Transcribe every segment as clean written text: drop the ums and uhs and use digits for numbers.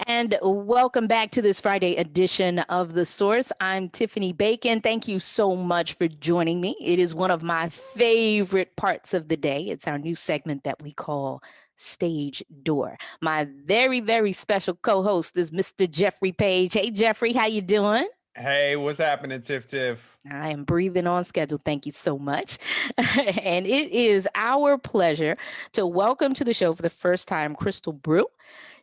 And welcome back to this Friday edition of The Source. I'm Tiffany Bacon. Thank you so much for joining me. It is one of my favorite parts of the day. It's our new segment that we call Stage Door. My very, very special co-host is Mr. Jeffrey Page. Hey, Jeffrey, how you doing? Hey, what's happening, Tiff? I am breathing on schedule. Thank you so much. And it is our pleasure to welcome to the show for the first time Crystal Brewe.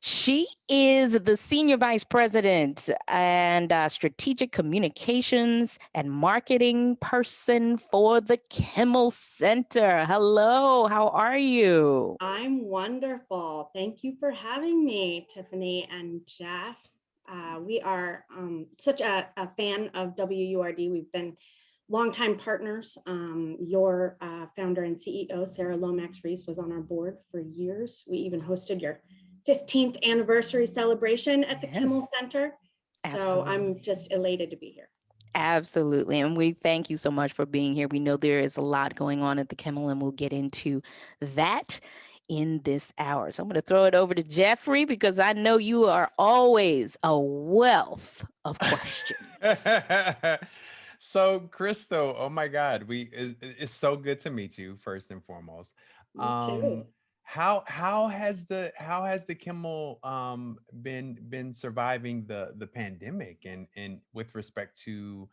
She is the Senior Vice President and Strategic Communications and Marketing Person for the Kimmel Center. Hello, how are you? I'm wonderful. Thank you for having me, Tiffany and Jeff. We are such a fan of WURD. We've been longtime partners. Your founder and CEO, Sarah Lomax-Reese, was on our board for years. We even hosted your 15th anniversary celebration at the Kimmel Center. So Absolutely. I'm just elated to be here. Absolutely. And we thank you so much for being here. We know there is a lot going on at the Kimmel, and we'll get into that in this hour. So I'm going to throw it over to Jeffrey because I know you are always a wealth of questions. So, Crystal, oh my God, it's so good to meet you first and foremost. Me too. How has the Kimmel been surviving the pandemic and with respect to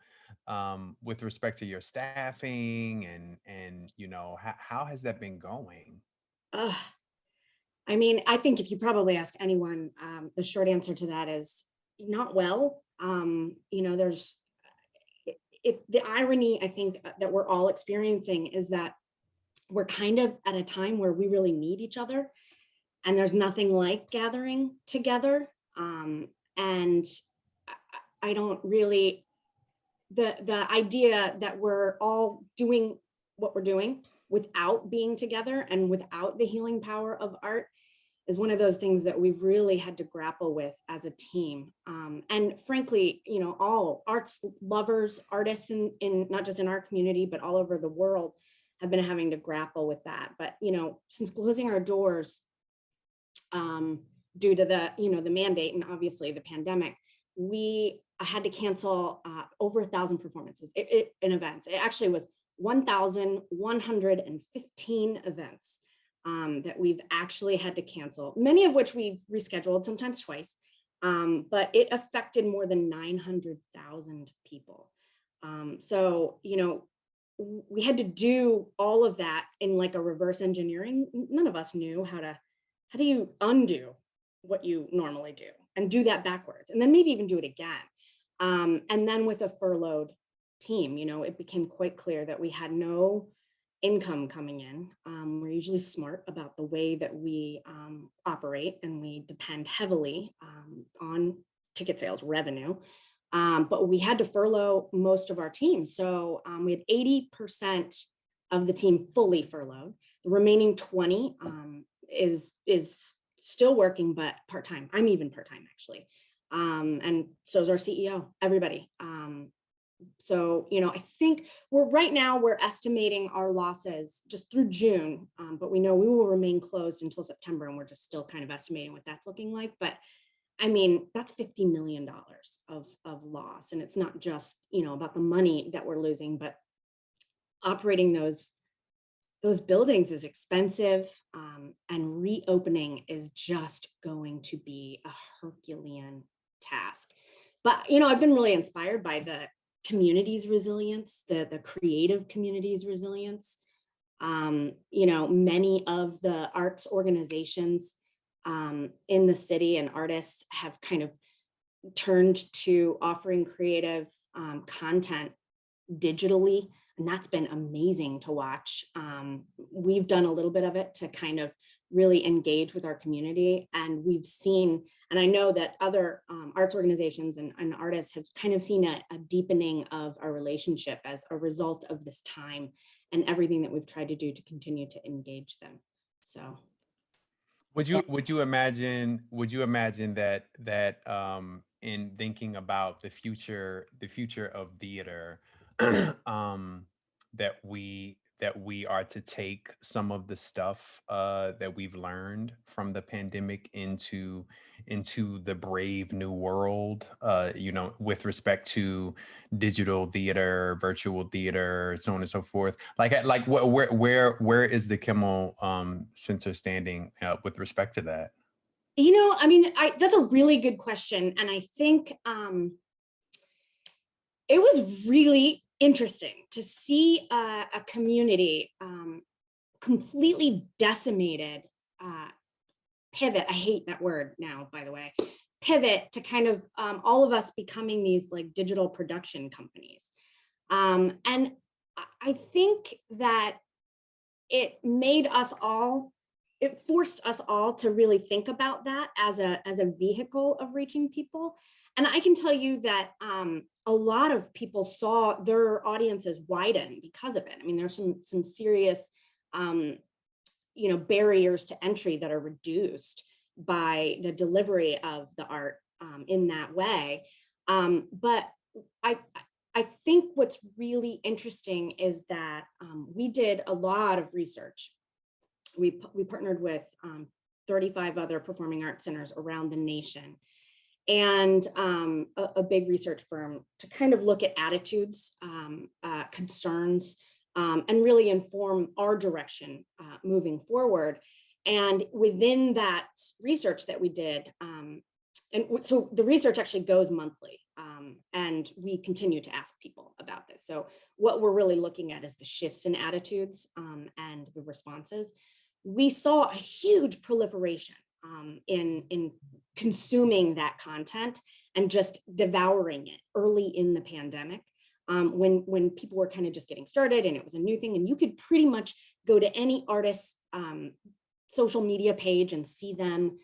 your staffing and how has that been going? I mean, I think if you probably ask anyone, the short answer to that is not well. There's the irony, I think, that we're all experiencing is that we're kind of at a time where we really need each other, and there's nothing like gathering together. And I don't really, the idea that we're all doing what we're doing without being together and without the healing power of art is one of those things that we've really had to grapple with as a team. And frankly, all arts lovers, artists in not just in our community, but all over the world have been having to grapple with that. But, since closing our doors due to the mandate and obviously the pandemic, we had to cancel over 1,000 performances in events. It actually was 1,115 events that we've actually had to cancel, many of which we've rescheduled, sometimes twice, but it affected more than 900,000 people. So, we had to do all of that in like a reverse engineering. None of us knew how do you undo what you normally do and do that backwards, and then maybe even do it again. And then with a furloughed team, it became quite clear that we had no income coming in. We're usually smart about the way that we operate, and we depend heavily on ticket sales revenue. But we had to furlough most of our team. So we had 80% of the team fully furloughed. The remaining 20 is still working, but part-time. I'm even part-time actually. And so is our CEO, everybody. So, I think we're estimating our losses just through June, but we know we will remain closed until September, and we're just still kind of estimating what that's looking like. But I mean, that's $50 million of loss. And it's not just, about the money that we're losing, but operating those buildings is expensive, and reopening is just going to be a Herculean task. But, I've been really inspired by the community's resilience, the creative community's resilience. Many of the arts organizations in the city and artists have kind of turned to offering creative content digitally, and that's been amazing to watch. We've done a little bit of it to kind of really engage with our community, and we've seen, and I know that other arts organizations and artists have kind of seen a deepening of our relationship as a result of this time and everything that we've tried to do to continue to engage them. So Would you imagine that in thinking about the future of theater that we that we are to take some of the stuff that we've learned from the pandemic into the brave new world, with respect to digital theater, virtual theater, so on and so forth. Where is the Kimmel Center standing with respect to that? That's a really good question. And I think it was really interesting to see a community completely decimated, pivot. I hate that word now, by the way. Pivot to kind of all of us becoming these like digital production companies. And I think that it forced us all to really think about that as a vehicle of reaching people. And I can tell you that a lot of people saw their audiences widen because of it. I mean, there's some serious barriers to entry that are reduced by the delivery of the art in that way. But I think what's really interesting is that we did a lot of research. We partnered with 35 other performing arts centers around the nation, and a big research firm to kind of look at attitudes, concerns, and really inform our direction moving forward. And within that research that we did, and so the research actually goes monthly, and we continue to ask people about this. So what we're really looking at is the shifts in attitudes and the responses. We saw a huge proliferation in consuming that content and just devouring it early in the pandemic, when people were kind of just getting started and it was a new thing, and you could pretty much go to any artist's social media page and see them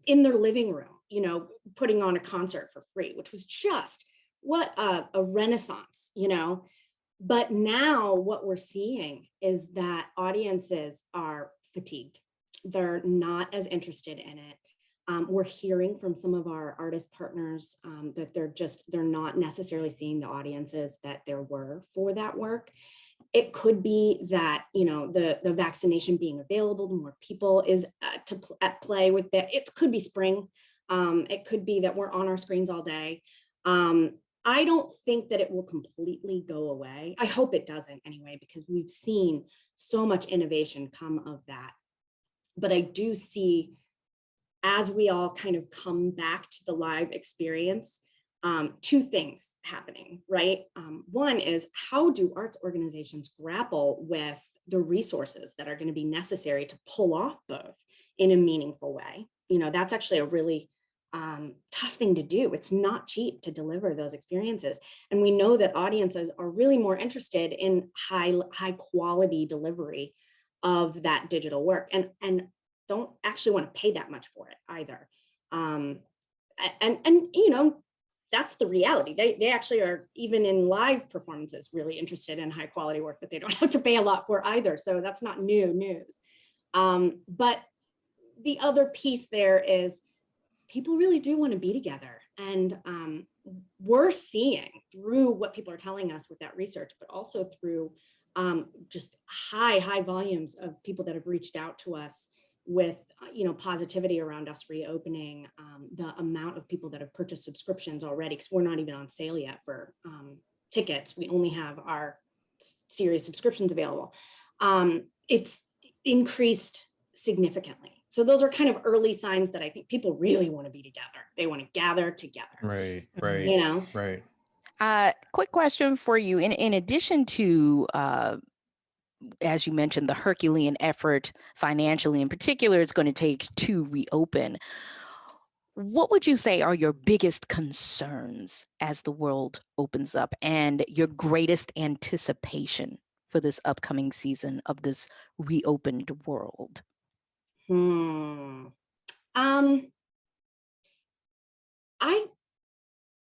in their living room, putting on a concert for free, which was just what a renaissance, But now what we're seeing is that audiences are fatigued. They're not as interested in it. We're hearing from some of our artist partners that they're not necessarily seeing the audiences that there were for that work. It could be that, the vaccination being available to more people is at play with that. It could be spring. It could be that we're on our screens all day. I don't think that it will completely go away. I hope it doesn't anyway, because we've seen so much innovation come of that. But I do see, as we all kind of come back to the live experience, two things happening, right? One is, how do arts organizations grapple with the resources that are going to be necessary to pull off both in a meaningful way? That's actually a really tough thing to do. It's not cheap to deliver those experiences. And we know that audiences are really more interested in high quality delivery of that digital work, and don't actually want to pay that much for it either. And that's the reality. They actually are, even in live performances, really interested in high quality work that they don't have to pay a lot for either. So that's not new news. But the other piece there is, people really do want to be together. And we're seeing through what people are telling us with that research, but also through just high volumes of people that have reached out to us with positivity around us reopening, the amount of people that have purchased subscriptions already, because we're not even on sale yet for tickets. We only have our series subscriptions available. It's increased significantly. So those are kind of early signs that I think people really want to be together. They want to gather together. Right. Right. Quick question for you. In addition to, as you mentioned, the Herculean effort financially in particular it's going to take to reopen, what would you say are your biggest concerns as the world opens up, and your greatest anticipation for this upcoming season of this reopened world?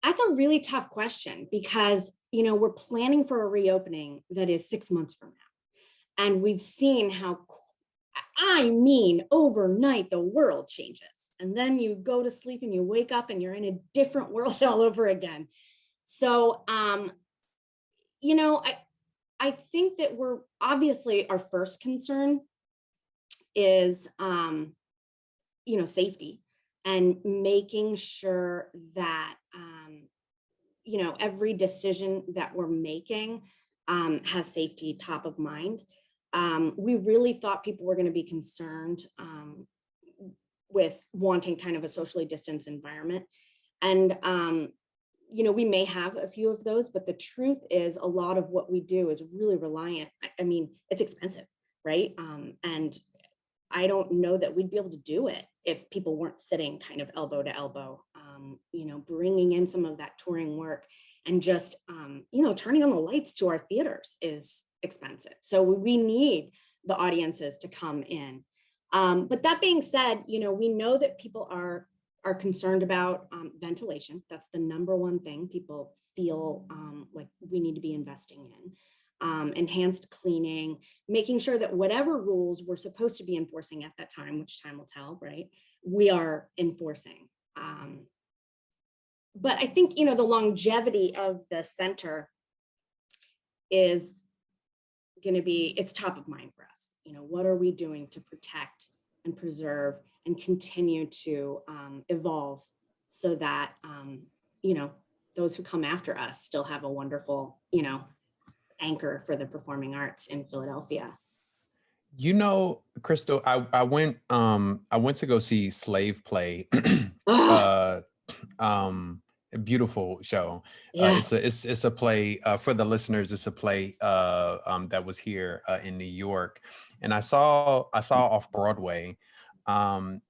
That's a really tough question, because we're planning for a reopening that is 6 months from now, and we've seen how, overnight the world changes, and then you go to sleep and you wake up and you're in a different world all over again. So I I think that we're obviously, our first concern is, safety, and making sure that, every decision that we're making has safety top of mind. We really thought people were going to be concerned with wanting kind of a socially distanced environment. And, we may have a few of those, but the truth is a lot of what we do is really reliant. I mean, it's expensive, right? And I don't know that we'd be able to do it if people weren't sitting kind of elbow to elbow, bringing in some of that touring work, and just, turning on the lights to our theaters is expensive. So we need the audiences to come in. But that being said, we know that people are concerned about ventilation. That's the number one thing people feel like we need to be investing in. Enhanced cleaning, making sure that whatever rules we're supposed to be enforcing at that time, which time will tell, right? We are enforcing. But I think, the longevity of the center is going to be, it's top of mind for us. What are we doing to protect and preserve and continue to evolve so that, those who come after us still have a wonderful, anchor for the performing arts in Philadelphia. Crystal, I went to go see Slave Play. A beautiful show. Yes. It's a play for the listeners. It's a play that was here in New York, and I saw off Broadway, and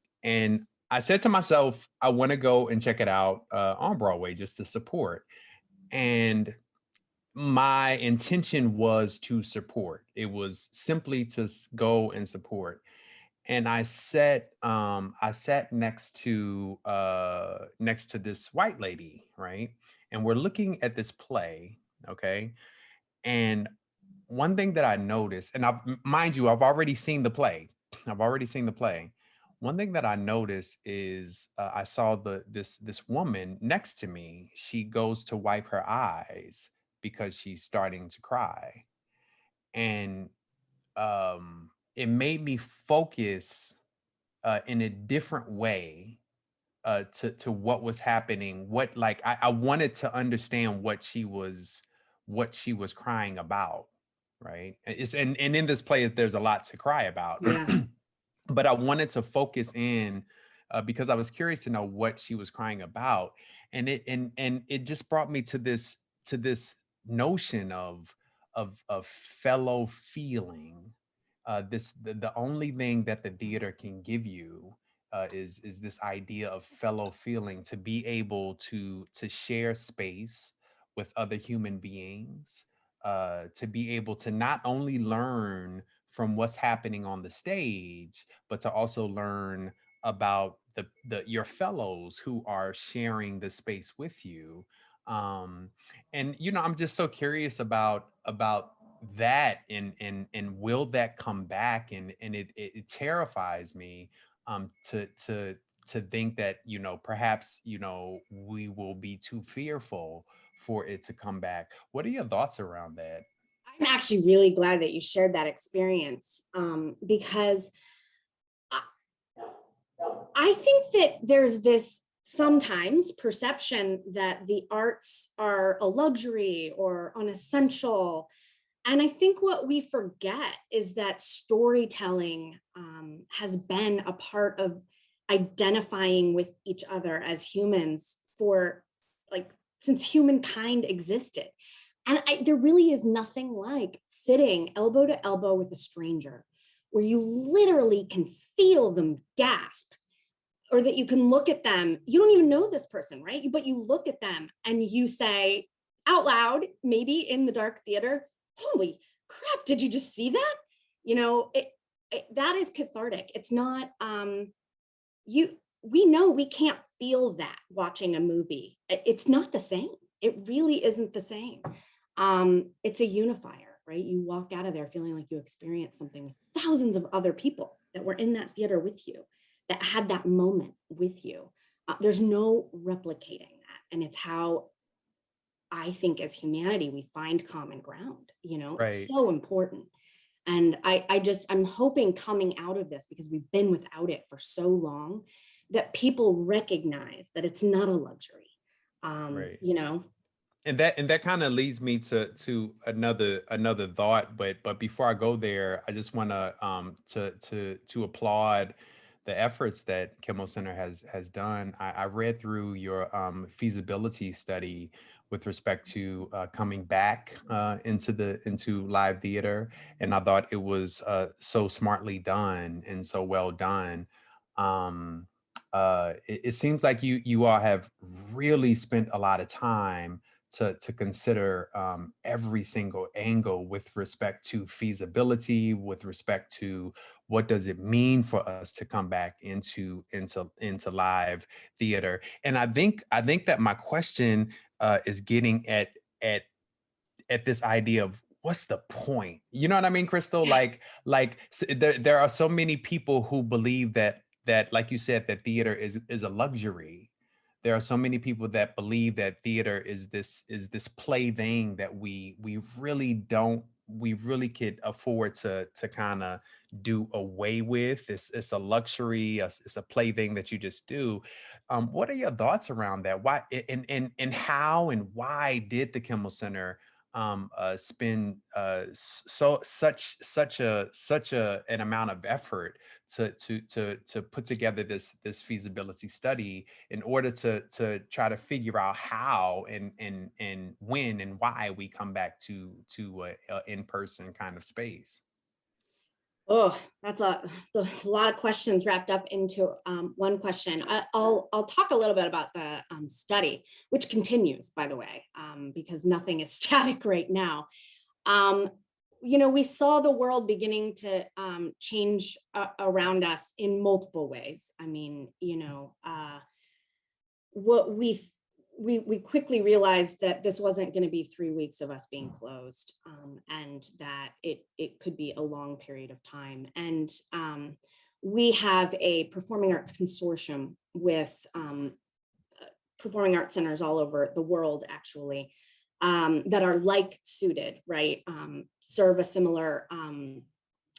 I said to myself, I want to go and check it out on Broadway just to support. And my intention was to support. It was simply to go and support. And I sat next to this white lady, right? And we're looking at this play, okay? And one thing that I noticed, and mind you, I've already seen the play. One thing that I noticed is I saw this woman next to me. She goes to wipe her eyes because she's starting to cry, and it made me focus in a different way to what was happening. I wanted to understand what she was crying about, right? And in this play, there's a lot to cry about. Yeah. But I wanted to focus in because I was curious to know what she was crying about, and it just brought me to this notion of fellow feeling. The only thing that the theater can give you is this idea of fellow feeling, to be able to share space with other human beings, to be able to not only learn from what's happening on the stage, but to also learn about your fellows who are sharing the space with you. And I'm just so curious about that, and will that come back? And it terrifies me to think that perhaps we will be too fearful for it to come back. What are your thoughts around that? I'm actually really glad that you shared that experience, because I think that there's this sometimes perception that the arts are a luxury or unessential. And I think what we forget is that storytelling has been a part of identifying with each other as humans for since humankind existed. And there really is nothing like sitting elbow to elbow with a stranger where you literally can feel them gasp, or that you can look at them. You don't even know this person, right? But you look at them and you say out loud, maybe in the dark theater, holy crap, did you just see that? That is cathartic. It's not, we know we can't feel that watching a movie. It's not the same. It really isn't the same. It's a unifier, right? You walk out of there feeling like you experienced something with thousands of other people that were in that theater with you, that had that moment with you. There's no replicating that. And it's how I think as humanity, we find common ground, it's Right. so important. And I'm hoping coming out of this, because we've been without it for so long, that people recognize that it's not a luxury. Right. You know, And that kind of leads me to another thought, but before I go there, I just want to applaud the efforts that Kimmel Center has done. I read through your feasibility study with respect to coming back into live theater, and I thought it was so smartly done and so well done. It seems like you all have really spent a lot of time to consider every single angle with respect to feasibility, with respect to what does it mean for us to come back into live theater. And I think that my question is getting at this idea of what's the point? You know what I mean, Crystal? There are so many people who believe that like you said, that theater is a luxury. There are so many people that believe that theater is this plaything that we really could afford to kind of do away with. It's a luxury, it's a plaything that you just do. What are your thoughts around that? Why and how and why did the Kimmel Center spend such an amount of effort to put together this feasibility study in order to try to figure out how and when and why we come back to a in-person kind of space. Oh, that's a lot of questions wrapped up into one question. I'll talk a little bit about the study, which continues, by the way, because nothing is static right now. We saw the world beginning to change around us in multiple ways. I mean, what we quickly realized that this wasn't going to be 3 weeks of us being closed, and that it could be a long period of time. And we have a performing arts consortium with performing arts centers all over the world, actually, that are like suited, right? Serve a similar,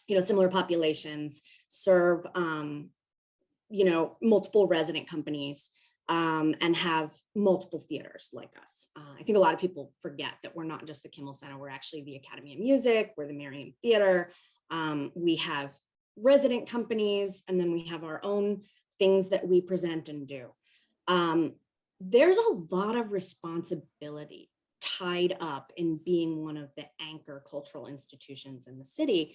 similar populations, serve, multiple resident companies, and have multiple theaters like us. I think a lot of people forget that we're not just the Kimmel Center, we're actually the Academy of Music, we're the Merriam Theater. We have resident companies, and then we have our own things that we present and do. There's a lot of responsibility tied up in being one of the anchor cultural institutions in the city.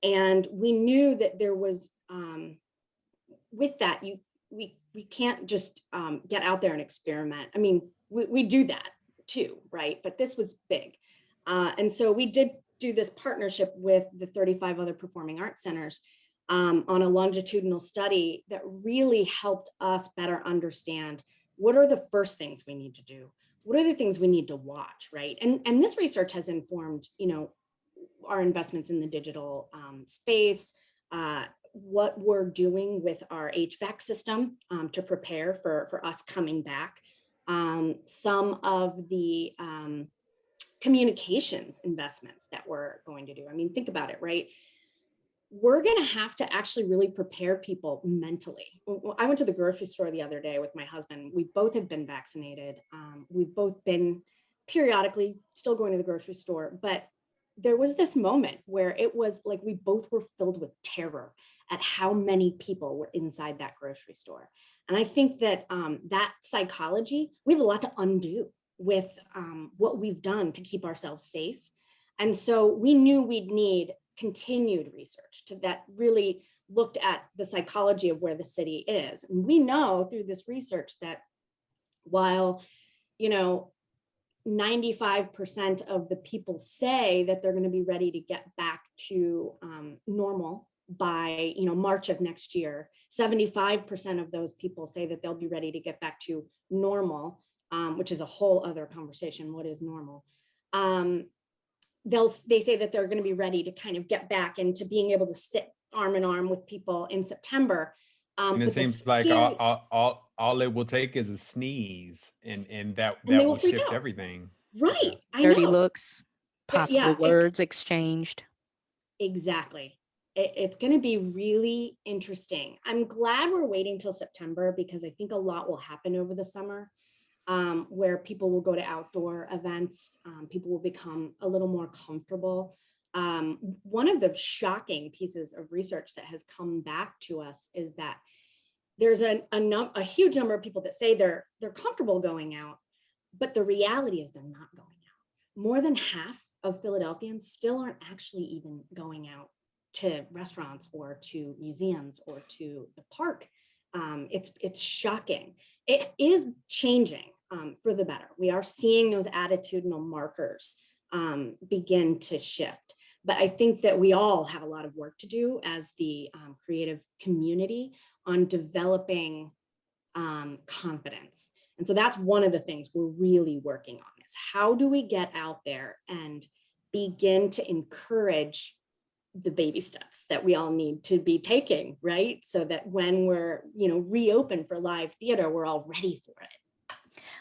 And we knew that there was, with that, we can't just get out there and experiment. I mean, we do that too, right? But this was big. And so we did do this partnership with the 35 other performing arts centers on a longitudinal study that really helped us better understand what are the first things we need to do? What are the things we need to watch, right? And this research has informed, our investments in the digital space, what we're doing with our HVAC system to prepare for us coming back. Some of the communications investments that we're going to do. I mean, think about it, right? We're going to have to actually really prepare people mentally. I went to the grocery store the other day with my husband. We both have been vaccinated. We've both been periodically still going to the grocery store, but there was this moment where it was like we both were filled with terror at how many people were inside that grocery store. And I think that that psychology, we have a lot to undo with what we've done to keep ourselves safe. And so we knew we'd need continued research that really looked at the psychology of where the city is. And we know through this research that while, 95% of the people say that they're going to be ready to get back to normal by March of next year, 75% of those people say that they'll be ready to get back to normal, which is a whole other conversation. What is normal? They say that they're going to be ready to kind of get back into being able to sit arm in arm with people in September. And it seems like all it will take is a sneeze, and that will shift everything. Right. I Dirty know. looks, possible words exchanged. Exactly. It's going to be really interesting. I'm glad we're waiting till September because I think a lot will happen over the summer, where people will go to outdoor events. People will become a little more comfortable. One of the shocking pieces of research that has come back to us is that there's a huge number of people that say they're comfortable going out, but the reality is they're not going out. More than half of Philadelphians still aren't actually even going out to restaurants or to museums or to the park. It's shocking. It is changing for the better. We are seeing those attitudinal markers begin to shift. But I think that we all have a lot of work to do as the creative community on developing confidence. And so that's one of the things we're really working on is how do we get out there and begin to encourage the baby steps that we all need to be taking, right? So that when we're, reopen for live theater, we're all ready for it.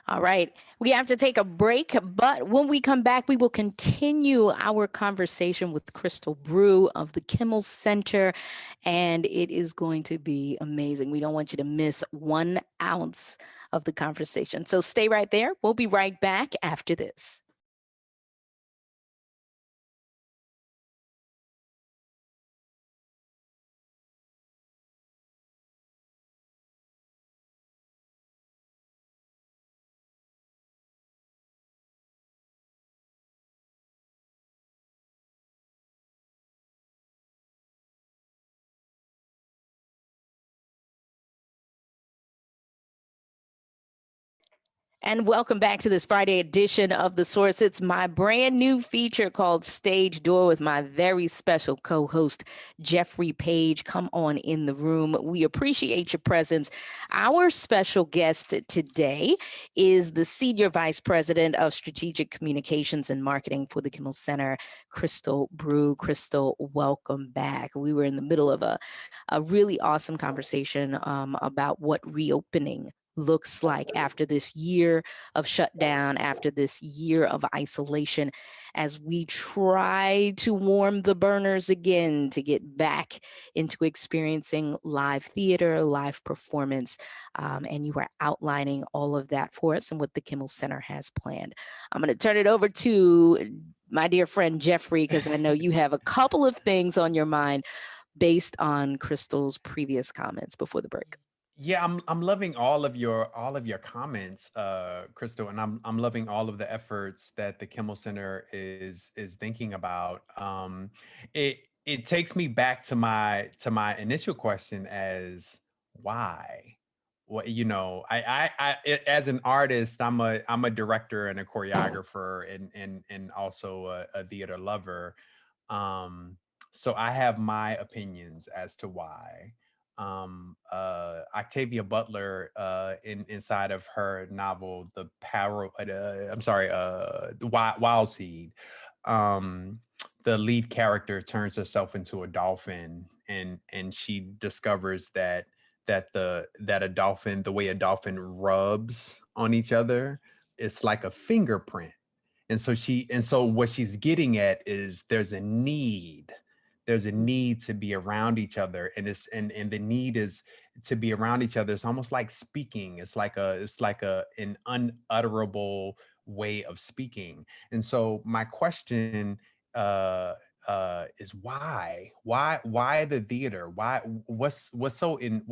All right. We have to take a break, but when we come back, we will continue our conversation with Crystal Brewe of the Kimmel Center, and it is going to be amazing. We don't want you to miss 1 ounce of the conversation. So stay right there. We'll be right back after this. And welcome back to this Friday edition of The Source. It's my brand new feature called Stage Door with my very special co-host, Jeffrey Page. Come on in the room. We appreciate your presence. Our special guest today is the Senior Vice President of Strategic Communications and Marketing for the Kimmel Center, Crystal Brewe. Crystal, welcome back. We were in the middle of a really awesome conversation about what reopening looks like after this year of shutdown, after this year of isolation, as we try to warm the burners again to get back into experiencing live theater, live performance. And you are outlining all of that for us and what the Kimmel Center has planned. I'm going to turn it over to my dear friend Jeffrey, because I know you have a couple of things on your mind based on Crystal's previous comments before the break. Yeah, I'm loving all of your comments, Crystal, and I'm loving all of the efforts that the Kimmel Center is thinking about. It takes me back to my initial question as why. What as an artist, I'm a director and a choreographer and also a theater lover. So I have my opinions as to why. Octavia Butler inside of her novel The Wild Seed, the lead character turns herself into a dolphin and she discovers that a dolphin, the way a dolphin rubs on each other, it's like a fingerprint. And so what she's getting at is there's a need to be around each other, and the need is to be around each other. It's almost like speaking. It's like an unutterable way of speaking. And so my question is why the theater? What's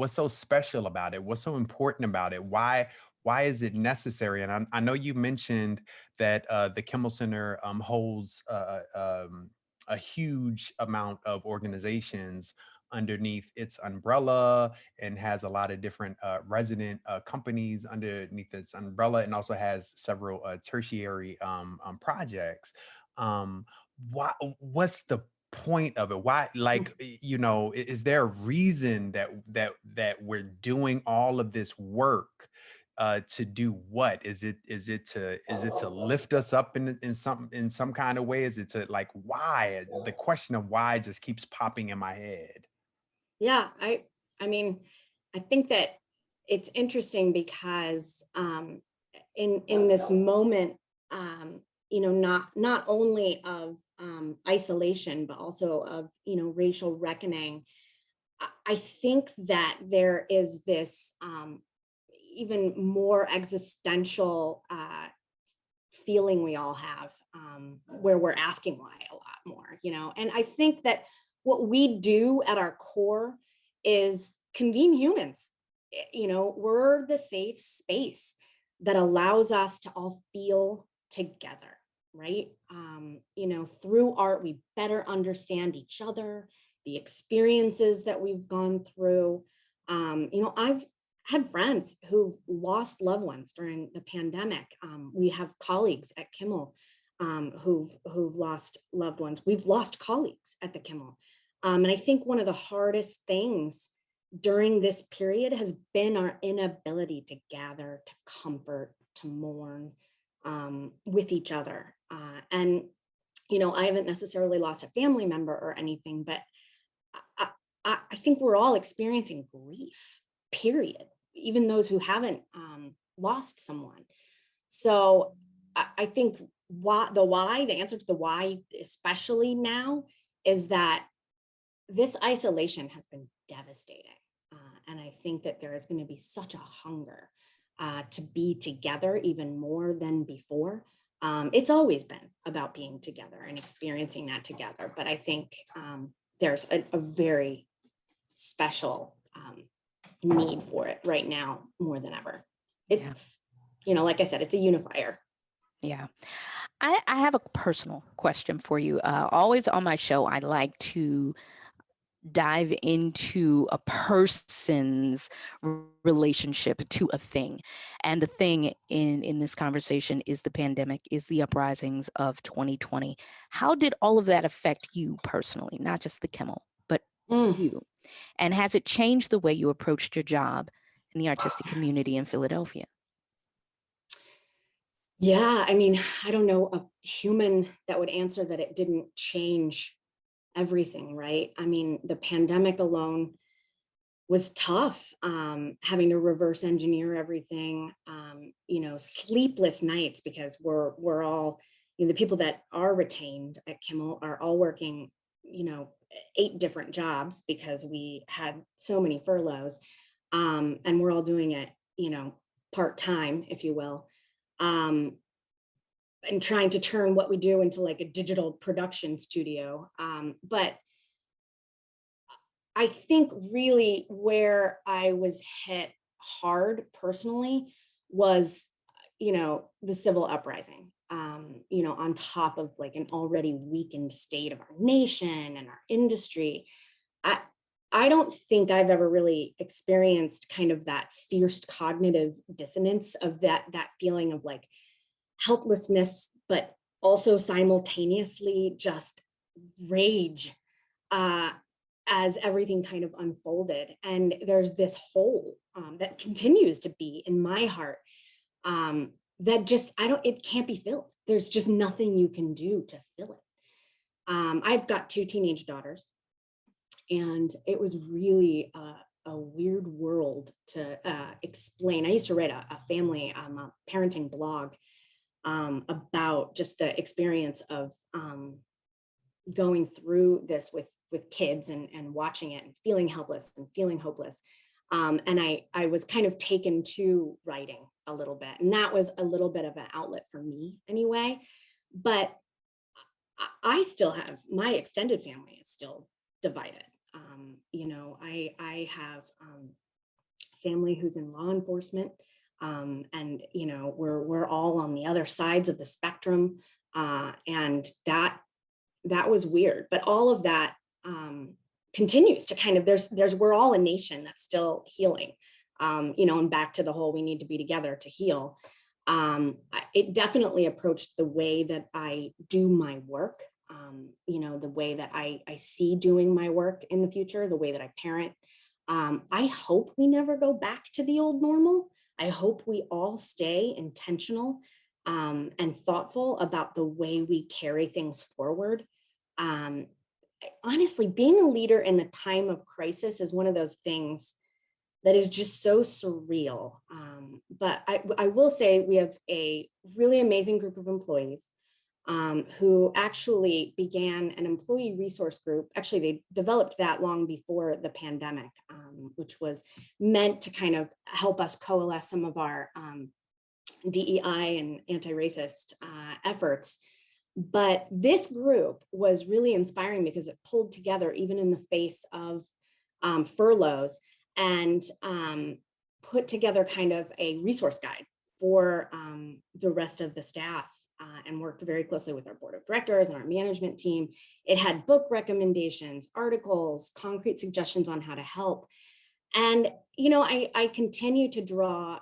so special about it? What's so important about it? Why is it necessary? And I know you mentioned that the Kimmel Center holds a huge amount of organizations underneath its umbrella and has a lot of different resident companies underneath its umbrella, and also has several tertiary projects. What's the point of it? Why, is there a reason that we're doing all of this work? To do what? Is it to lift us up in some kind of way? Is it to why? The question of why just keeps popping in my head. Yeah, I mean, I think that it's interesting because in this moment, not only of isolation, but also of, racial reckoning. I think that there is this even more existential feeling we all have, where we're asking why a lot more, and I think that what we do at our core is convene humans. We're the safe space that allows us to all feel together, right? Through art, we better understand each other, the experiences that we've gone through. I've had friends who've lost loved ones during the pandemic. We have colleagues at Kimmel who've lost loved ones. We've lost colleagues at the Kimmel. And I think one of the hardest things during this period has been our inability to gather, to comfort, to mourn with each other. And I haven't necessarily lost a family member or anything, but I think we're all experiencing grief, period, even those who haven't lost someone. So I think the answer to the why, especially now, is that this isolation has been devastating. And I think that there is going to be such a hunger to be together even more than before. It's always been about being together and experiencing that together. But I think there's a very special need for it right now more than ever. It's, like I said, it's a unifier. Yeah. I have a personal question for you. Always on my show, I like to dive into a person's relationship to a thing. And the thing in this conversation is the pandemic, is the uprisings of 2020. How did all of that affect you personally, not just the Kimmel, but you? And has it changed the way you approached your job in the artistic community in Philadelphia? Yeah, I mean, I don't know a human that would answer that it didn't change everything, right? I mean, the pandemic alone was tough, having to reverse engineer everything, sleepless nights, because we're all, the people that are retained at Kimmel are all working, 8 different jobs because we had so many furloughs, and we're all doing it, part-time, if you will. And trying to turn what we do into like a digital production studio. But I think really where I was hit hard personally was, the civil uprising, on top of like an already weakened state of our nation and our industry. I don't think I've ever really experienced kind of that fierce cognitive dissonance of that feeling of like helplessness, but also simultaneously just rage as everything kind of unfolded. And there's this hole that continues to be in my heart that just, it can't be filled. There's just nothing you can do to fill it. I've got 2 teenage daughters, and it was really a weird world to explain. I used to write a family a parenting blog about just the experience of going through this with kids and watching it and feeling helpless and feeling hopeless. And I was kind of taken to writing a little bit, and that was a little bit of an outlet for me anyway. But I still have, my extended family is still divided. I have family who's in law enforcement. And we're all on the other sides of the spectrum, and that was weird. But all of that continues to kind of, we're all a nation that's still healing, and back to the whole, we need to be together to heal. It definitely approached the way that I do my work, the way that I see doing my work in the future, the way that I parent. I hope we never go back to the old normal. I hope we all stay intentional and thoughtful about the way we carry things forward. Honestly, being a leader in the time of crisis is one of those things that is just so surreal. But I will say we have a really amazing group of employees. who actually began an employee resource group. Actually, they developed that long before the pandemic, which was meant to kind of help us coalesce some of our DEI and anti-racist efforts. But this group was really inspiring because it pulled together, even in the face of furloughs, and put together kind of a resource guide for the rest of the staff, and worked very closely with our board of directors and our management team. It had book recommendations, articles, concrete suggestions on how to help. And, you know, I continue to draw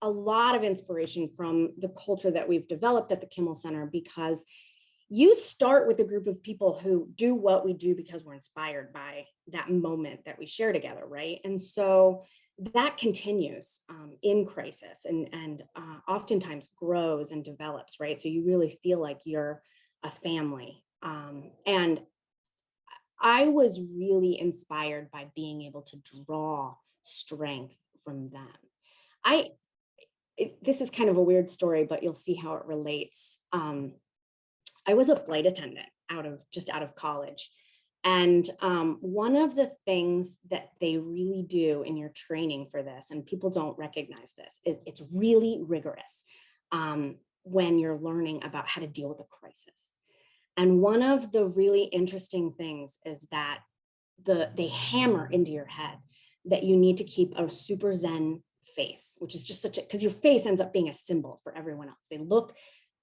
a lot of inspiration from the culture that we've developed at the Kimmel Center, because you start with a group of people who do what we do because we're inspired by that moment that we share together, right? And so that continues in crisis, and oftentimes grows and develops, right? So you really feel like you're a family. And I was really inspired by being able to draw strength from them. This is kind of a weird story, but you'll see how it relates. I was a flight attendant out of college. And one of the things that they really do in your training for this, and people don't recognize this, is it's really rigorous when you're learning about how to deal with a crisis. And one of the really interesting things is that they hammer into your head that you need to keep a super Zen face, which is just because your face ends up being a symbol for everyone else. They look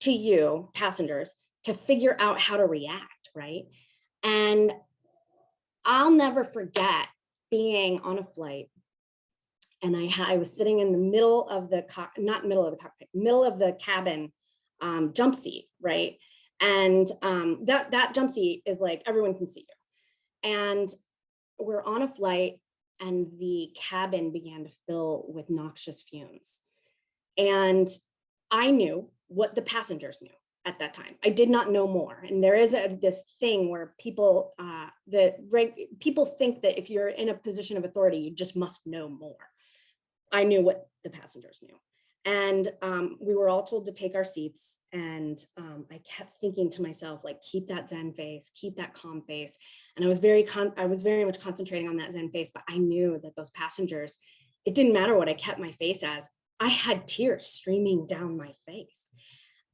to you, passengers, to figure out how to react, right? And I'll never forget being on a flight, and I was sitting in the middle of the middle of the cabin jump seat, right? And that jump seat is like everyone can see you. And we're on a flight, and the cabin began to fill with noxious fumes. And I knew what the passengers knew at that time. I did not know more. And there is this thing where people think that if you're in a position of authority, you just must know more. I knew what the passengers knew. And we were all told to take our seats. And I kept thinking to myself, like, keep that Zen face, keep that calm face. And I was very much concentrating on that Zen face, but I knew that those passengers, it didn't matter what I kept my face as. I had tears streaming down my face.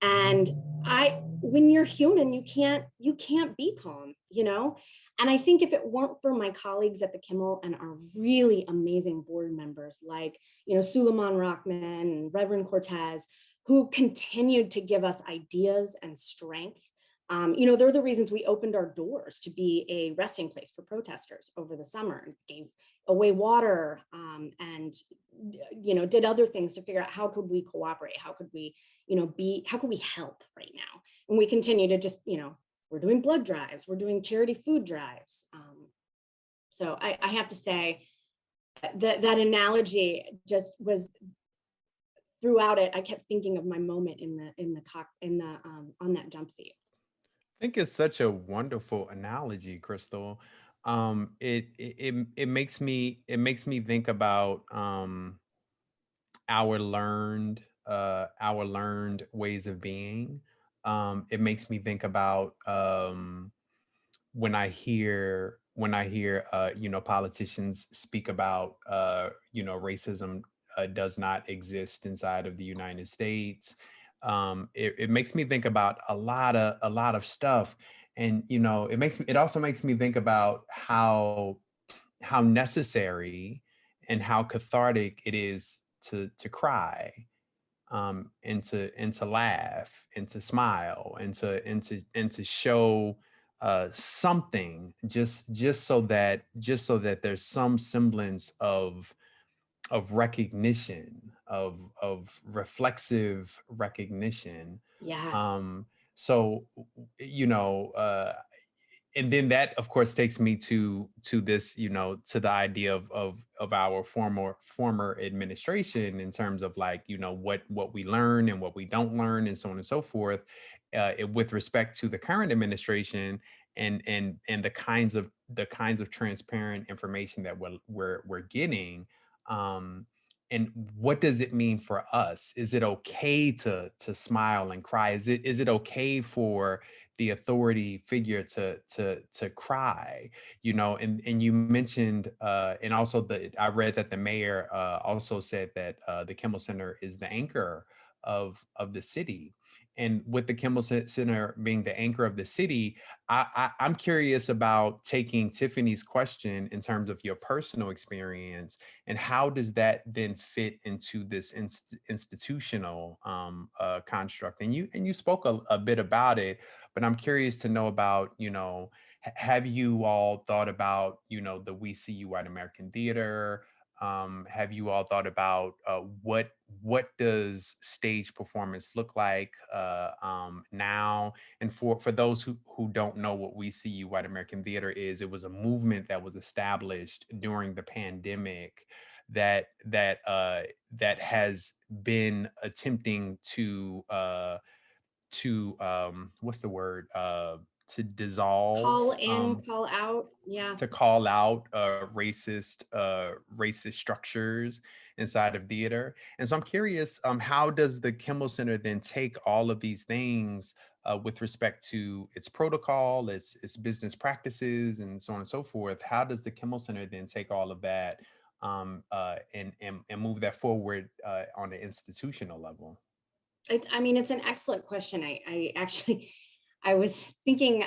And when you're human, you can't be calm, you know? And I think if it weren't for my colleagues at the Kimmel and our really amazing board members, like, you know, Suleiman Rahman and Reverend Cortez, who continued to give us ideas and strength. You know, they're the reasons we opened our doors to be a resting place for protesters over the summer, and gave away water, and, you know, did other things to figure out how could we cooperate, how could we, you know, how could we help right now? And we continue to just, you know, we're doing blood drives, we're doing charity food drives. So I have to say that analogy just was throughout it. I kept thinking of my moment on that jump seat. I think it's such a wonderful analogy, Crystal. It makes me think about our learned ways of being. It makes me think about when I hear you know, politicians speak about you know, racism does not exist inside of the United States. It makes me think about a lot of stuff, and you know, it also makes me think about how necessary and how cathartic it is to cry, and to laugh and to smile and to show something, just so that there's some semblance of recognition, of reflexive recognition. Yes. So you know, and then that of course takes me to this, you know, to the idea of our former administration, in terms of, like, you know, what we learn and what we don't learn, and so on and so forth, with respect to the current administration, and the kinds of transparent information that we're getting. and what does it mean for us? Is it okay to smile and cry? Is it okay for the authority figure to cry? You know, and you mentioned and also I read that the mayor also said that the Kimmel Center is the anchor of the city. And with the Kimmel Center being the anchor of the city, I'm curious about taking Tiffany's question in terms of your personal experience, and how does that then fit into this institutional construct? And you spoke a bit about it, but I'm curious to know about, you know, have you all thought about, you know, the We See You White American Theater? Have you all thought about what does stage performance look like now? And for those who don't know what We See You White American Theater is, it was a movement that was established during the pandemic that has been attempting to what's the word, to dissolve, Call in, call out. Yeah. to call out racist structures inside of theater. And so I'm curious, how does the Kimmel Center then take all of these things with respect to its protocol, its business practices, and so on and so forth? How does the Kimmel Center then take all of that and move that forward on the institutional level? I mean, it's an excellent question. I actually, I was thinking,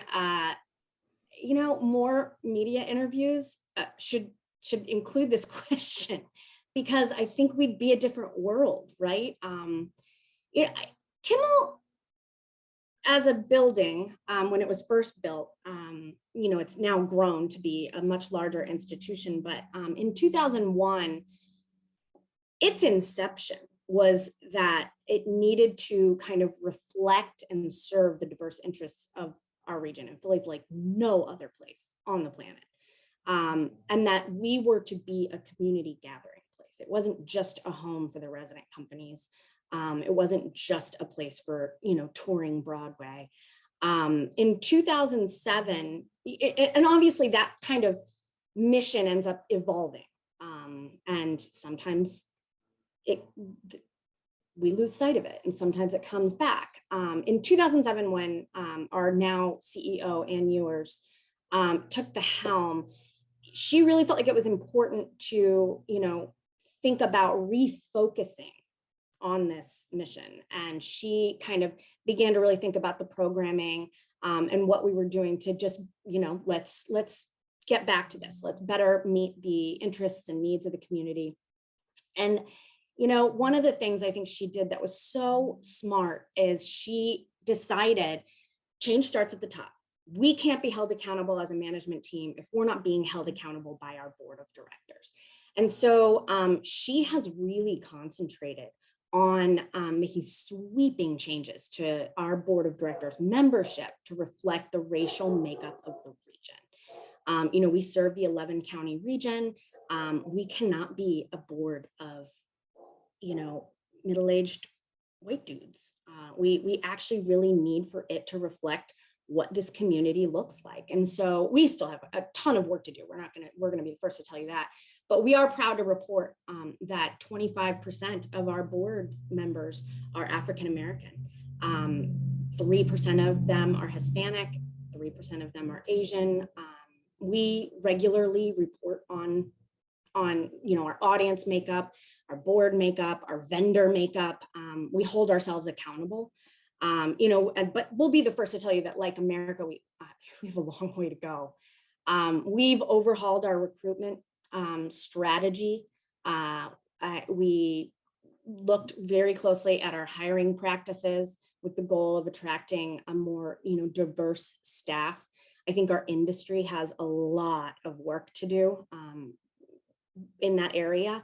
you know, more media interviews should include this question, because I think we'd be a different world, right? Yeah, Kimmel as a building, when it was first built, you know, it's now grown to be a much larger institution, but in 2001, its inception was that it needed to kind of reflect and serve the diverse interests of our region, and Philly's like no other place on the planet. And that we were to be a community gathering place. It wasn't just a home for the resident companies. It wasn't just a place for, you know, touring Broadway. In 2007, and obviously that kind of mission ends up evolving. And sometimes we lose sight of it, and sometimes it comes back. In 2007, when our now CEO, Ann Ewers, took the helm, she really felt like it was important to, you know, think about refocusing on this mission. And she kind of began to really think about the programming and what we were doing to just, you know, let's get back to this. Let's better meet the interests and needs of the community. And, you know, one of the things I think she did that was so smart is she decided change starts at the top. We can't be held accountable as a management team if we're not being held accountable by our board of directors. And so she has really concentrated on making sweeping changes to our board of directors membership to reflect the racial makeup of the region. You know, we serve the 11 county region. We cannot be a board of, you know, middle-aged white dudes. We actually really need for it to reflect what this community looks like. And so we still have a ton of work to do. We're gonna be the first to tell you that, but we are proud to report that 25% of our board members are African-American. 3% of them are Hispanic, 3% of them are Asian. We regularly report on, you know, our audience makeup, our board makeup, our vendor makeup. We hold ourselves accountable. You know, but we'll be the first to tell you that, like America, we have a long way to go. We've overhauled our recruitment strategy. We looked very closely at our hiring practices with the goal of attracting a more, you know, diverse staff. I think our industry has a lot of work to do in that area.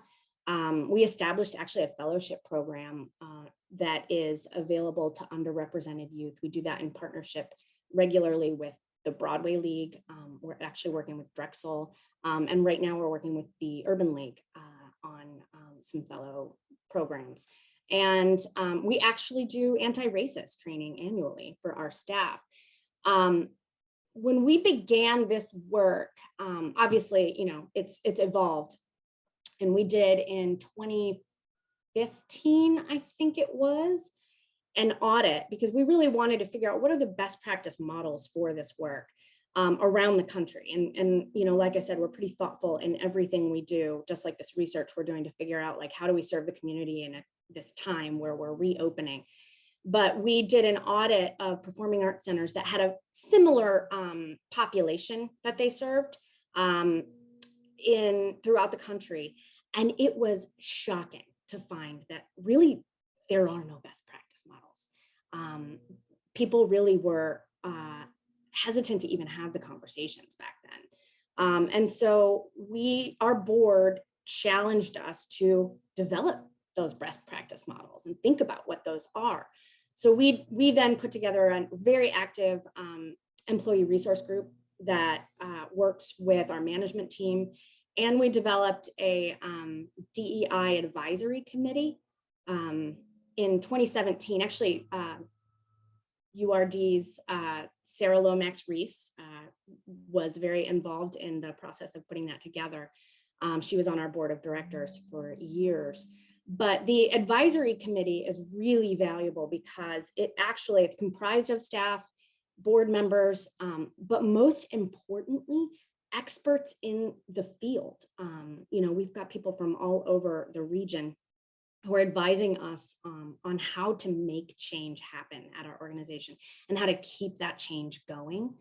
We established actually a fellowship program that is available to underrepresented youth. We do that in partnership regularly with the Broadway League. We're actually working with Drexel. And right now we're working with the Urban League on some fellow programs. And we actually do anti-racist training annually for our staff. When we began this work, obviously, you know, it's evolved. And we did in 2015, I think it was, an audit, because we really wanted to figure out what are the best practice models for this work around the country. And you know, like I said, we're pretty thoughtful in everything we do, just like this research we're doing to figure out like, how do we serve the community in this time where we're reopening. But we did an audit of performing arts centers that had a similar population that they served throughout the country. And it was shocking to find that really there are no best practice models. People really were hesitant to even have the conversations back then. And so our board challenged us to develop those best practice models and think about what those are. So we then put together a very active employee resource group that works with our management team. And we developed a DEI advisory committee in 2017. Actually, URD's Sarah Lomax-Reese was very involved in the process of putting that together. She was on our board of directors for years. But the advisory committee is really valuable because it's comprised of staff, board members, but most importantly, experts in the field. You know, we've got people from all over the region who are advising us on how to make change happen at our organization and how to keep that change going.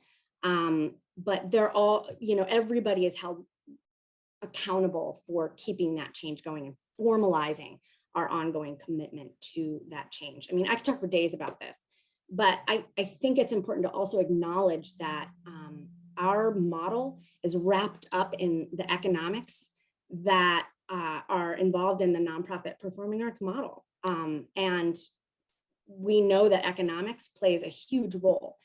But they're all, you know, everybody is held accountable for keeping that change going and formalizing our ongoing commitment to that change. I mean, I could talk for days about this, but I think it's important to also acknowledge that our model is wrapped up in the economics that are involved in the nonprofit performing arts model. And we know that economics plays a huge role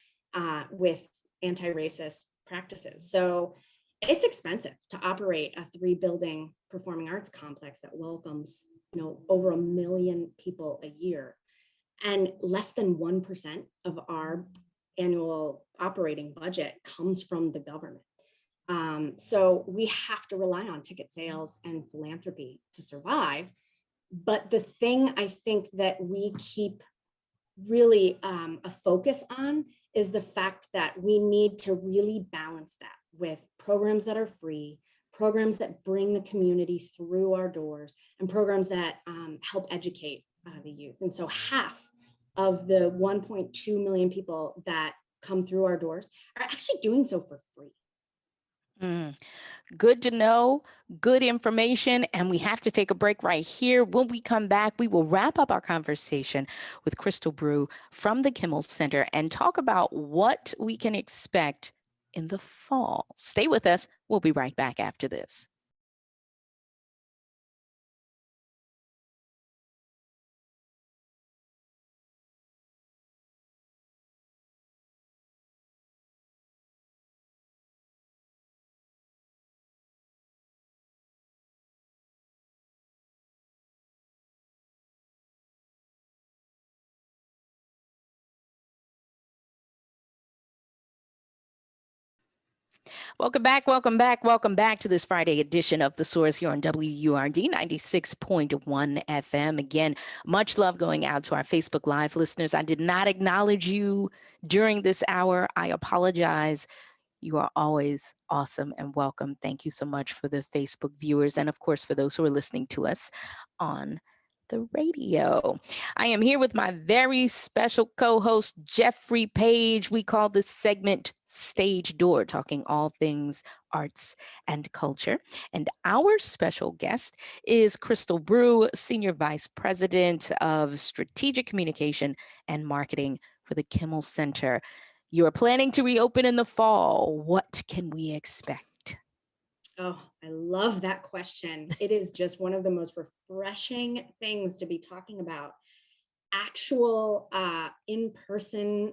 with anti-racist practices. So it's expensive to operate a 3-building performing arts complex that welcomes, you know, over 1 million people a year. And less than 1% of our annual operating budget comes from the government. So we have to rely on ticket sales and philanthropy to survive. But the thing I think that we keep really a focus on is the fact that we need to really balance that with programs that are free, programs that bring the community through our doors, and programs that help educate the youth. And so half of the 1.2 million people that come through our doors are actually doing so for free. Good to know, good information, and we have to take a break right here. When we come back, we will wrap up our conversation with Crystal Brewe from the Kimmel Center and talk about what we can expect in the fall. Stay with us. We'll be right back after this. Welcome back, welcome back, welcome back to this Friday edition of The Source here on WURD 96.1 FM. Again, much love going out to our Facebook Live listeners. I did not acknowledge you during this hour. I apologize. You are always awesome and welcome. Thank you so much for the Facebook viewers and, of course, for those who are listening to us on the radio. I am here with my very special co-host, Jeffrey Page. We call this segment Stage Door, talking all things arts and culture. And our special guest is Crystal Brewe, Senior Vice President of Strategic Communication and Marketing for the Kimmel Center. You are planning to reopen in the fall. What can we expect? Oh, I love that question. It is just one of the most refreshing things to be talking about. Actual in-person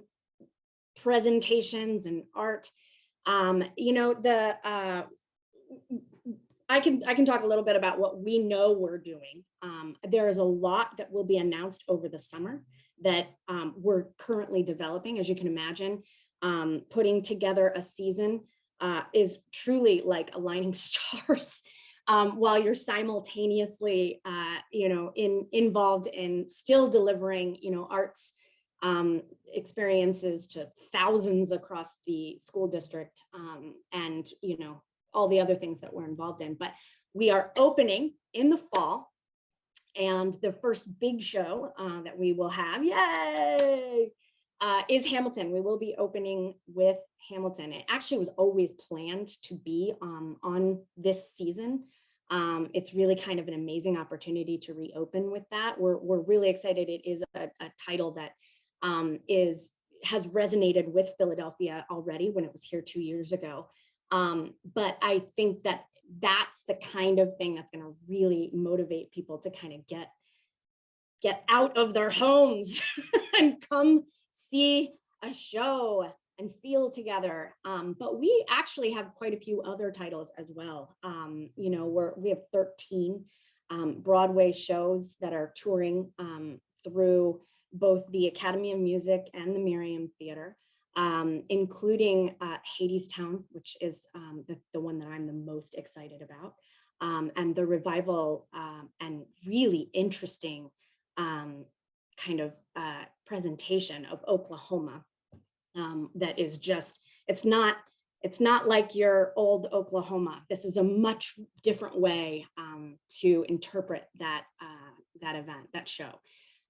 presentations and art. You know, I can talk a little bit about what we know we're doing. There is a lot that will be announced over the summer that we're currently developing. As you can imagine, putting together a season is truly like aligning stars. while you're simultaneously, involved in still delivering, arts experiences to thousands across the school district, and, all the other things that we're involved in. But we are opening in the fall, and the first big show that we will have, yay, is Hamilton. We will be opening with Hamilton. It actually was always planned to be on this season. It's really kind of an amazing opportunity to reopen with that. We're really excited. It is a title that has resonated with Philadelphia already when it was here 2 years ago. But I think that that's the kind of thing that's going to really motivate people to kind of get out of their homes and come see a show and feel together. But we actually have quite a few other titles as well. We have 13 Broadway shows that are touring through both the Academy of Music and the Miriam Theater, including Hadestown, which is the one that I'm the most excited about, and the revival and really interesting kind of presentation of Oklahoma. That is just, it's not like your old Oklahoma. This is a much different way to interpret that event, that show.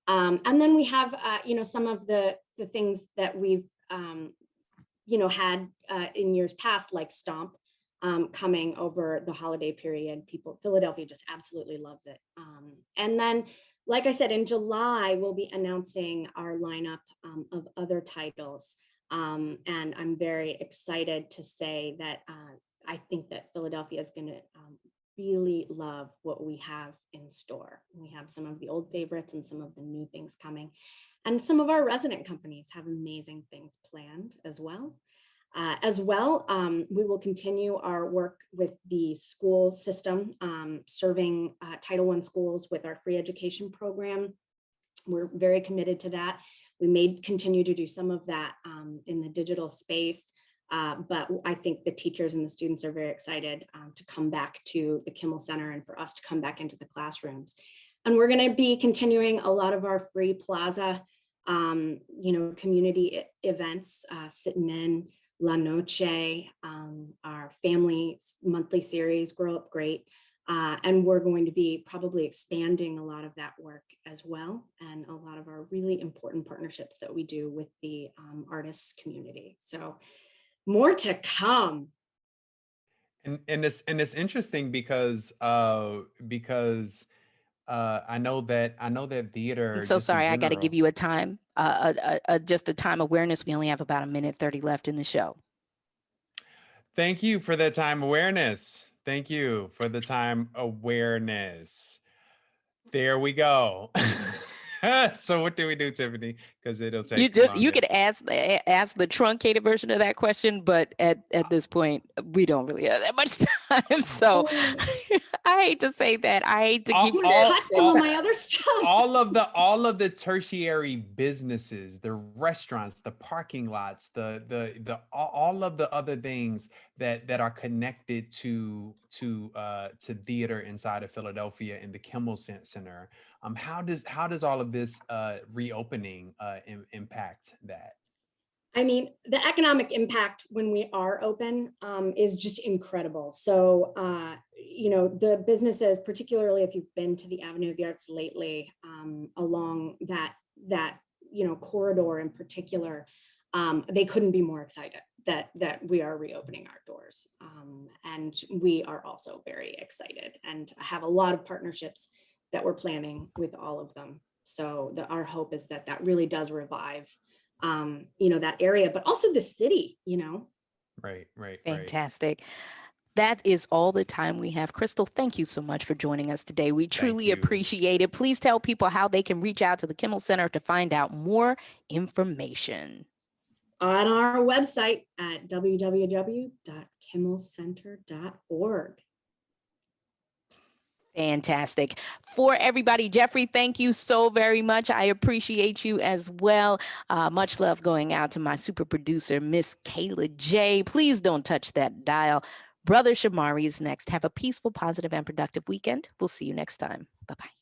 And then we have, some of the things that we've, had in years past, like Stomp, coming over the holiday period. Philadelphia just absolutely loves it. And then, like I said, in July, we'll be announcing our lineup of other titles. And I'm very excited to say that I think that Philadelphia is going to really love what we have in store. We have some of the old favorites and some of the new things coming. And some of our resident companies have amazing things planned as well. We will continue our work with the school system, serving Title I schools with our free education program. We're very committed to that. We may continue to do some of that in the digital space, but I think the teachers and the students are very excited to come back to the Kimmel Center and for us to come back into the classrooms. And we're going to be continuing a lot of our free plaza, community events, Sitting In, La Noche, our family monthly series, Grow Up Great. And we're going to be probably expanding a lot of that work as well, and a lot of our really important partnerships that we do with the artists community. So more to come. And it's interesting because I know that theater. I'm so sorry, I got to give you a time, just a time awareness. We only have about 1:30 left in the show. Thank you for that time awareness. Thank you for the time awareness. There we go. So what do we do, Tiffany? Because it'll take you could ask the truncated version of that question, but at this point we don't really have that much time. So I hate to say that. I hate to give you some of my other stuff. All of the tertiary businesses, the restaurants, the parking lots, the all of the other things that are connected to theater inside of Philadelphia in the Kimmel Center. How does all of this reopening impact that? I mean, the economic impact when we are open is just incredible. So, the businesses, particularly if you've been to the Avenue of the Arts lately, along that corridor in particular, they couldn't be more excited that we are reopening our doors. And we are also very excited and have a lot of partnerships that we're planning with all of them. So our hope is that really does revive, that area, but also the city, Right. Fantastic. That is all the time we have. Crystal, thank you so much for joining us today. We truly appreciate it. Please tell people how they can reach out to the Kimmel Center to find out more information. On our website at www.kimmelcenter.org. Fantastic. For everybody, Jeffrey, thank you so very much. I appreciate you as well. Much love going out to my super producer, Miss Kayla J. Please don't touch that dial. Brother Shamari is next. Have a peaceful, positive, and productive weekend. We'll see you next time. Bye-bye.